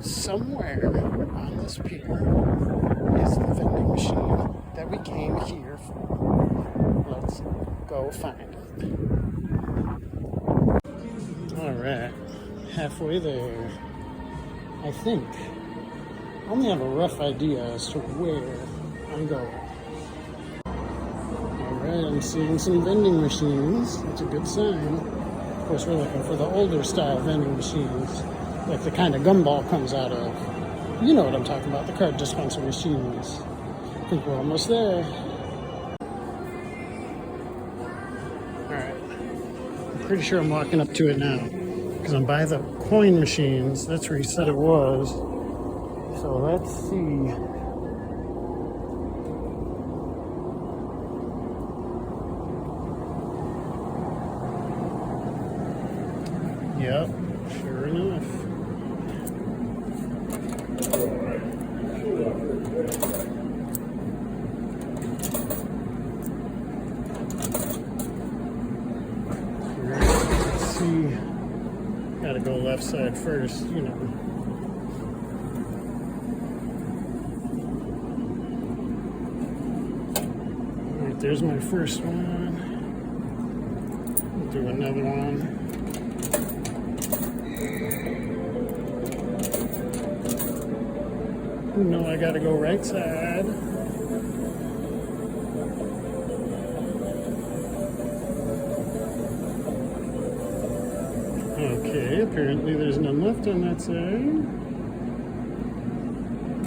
somewhere on this pier is the vending machine that we came here for. Let's go find it. Alright, halfway there. I think. I only have a rough idea as to where I'm going. Alright, I'm seeing some vending machines. That's a good sign. Of course, we're looking for the older style vending machines, like the kind of gumball comes out of. You know what I'm talking about, the card dispenser machines. I think we're almost there. Alright, I'm pretty sure I'm walking up to it now, because I'm by the coin machines. That's where he said it was. So let's see. Yep, sure enough. Let's see. Gotta go left side first, you know. Alright, there's my first one. We'll do another one. No, I gotta go right side. Okay, apparently there's none left on that side.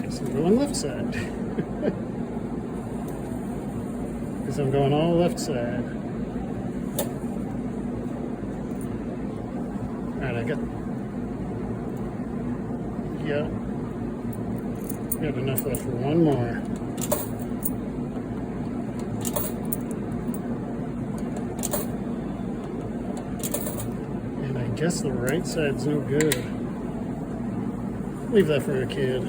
Guess I'm going left side. Guess I'm going all left side. Alright, I got... Yeah. Got enough left for one more. And I guess the right side's no good. Leave that for a kid.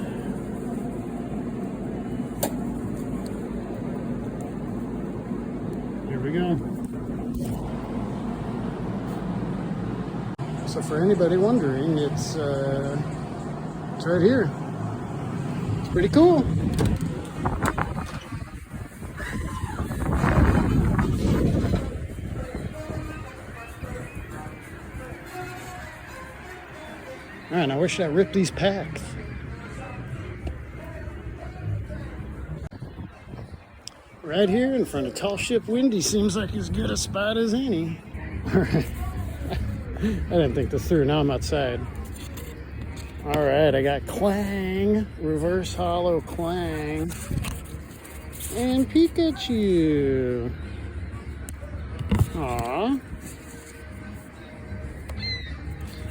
Here we go. So for anybody wondering, it's right here. Pretty cool. Man, I wish I ripped these packs. Right here in front of Tall Ship Windy seems like as good a spot as any. Alright. I didn't think this through. Now I'm outside. Alright, I got Clang, Reverse Hollow Clang, and Pikachu. Aww.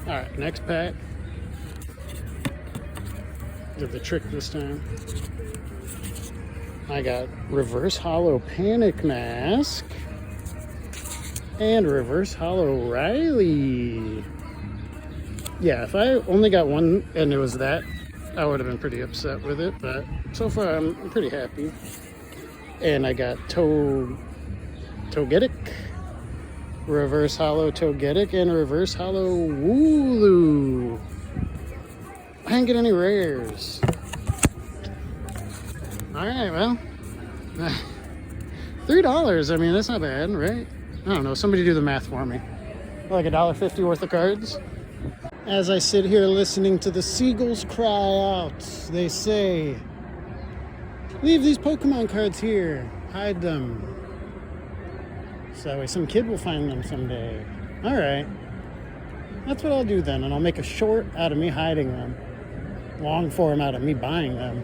Alright, next pack. Did the trick this time. I got Reverse Hollow Panic Mask and Reverse Hollow Riley. Yeah, if I only got one and it was that, I would have been pretty upset with it, but so far I'm pretty happy. And I got Togetic, Reverse Hollow Togetic, and Reverse Hollow Wooloo. I didn't get any rares. Alright, well, $3, I mean, that's not bad, right? I don't know, somebody do the math for me. Like $1.50 worth of cards. As I sit here listening to the seagulls cry out, they say, leave these Pokemon cards here, hide them. So that way some kid will find them someday. Alright, that's what I'll do then, and I'll make a short out of me hiding them. Long form out of me buying them.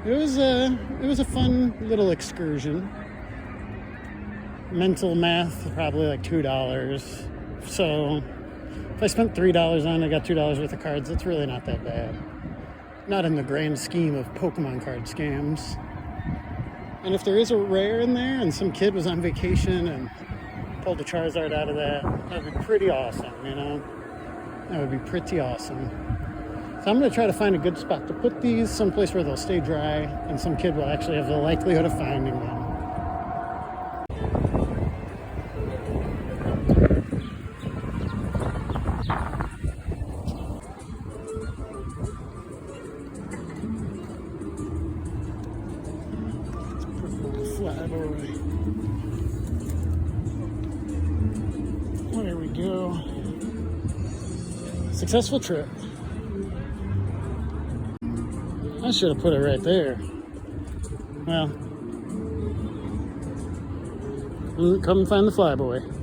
It was a fun little excursion. Mental math, probably like $2. So if I spent $3 on it, I got $2 worth of cards. That's really not that bad. Not in the grand scheme of Pokemon card scams. And if there is a rare in there and some kid was on vacation and pulled the Charizard out of that, that would be pretty awesome, you know? That would be pretty awesome. So I'm going to try to find a good spot to put these, someplace where they'll stay dry and some kid will actually have the likelihood of finding them. go. Successful trip. I should have put it right there. Well, come find the flyboy.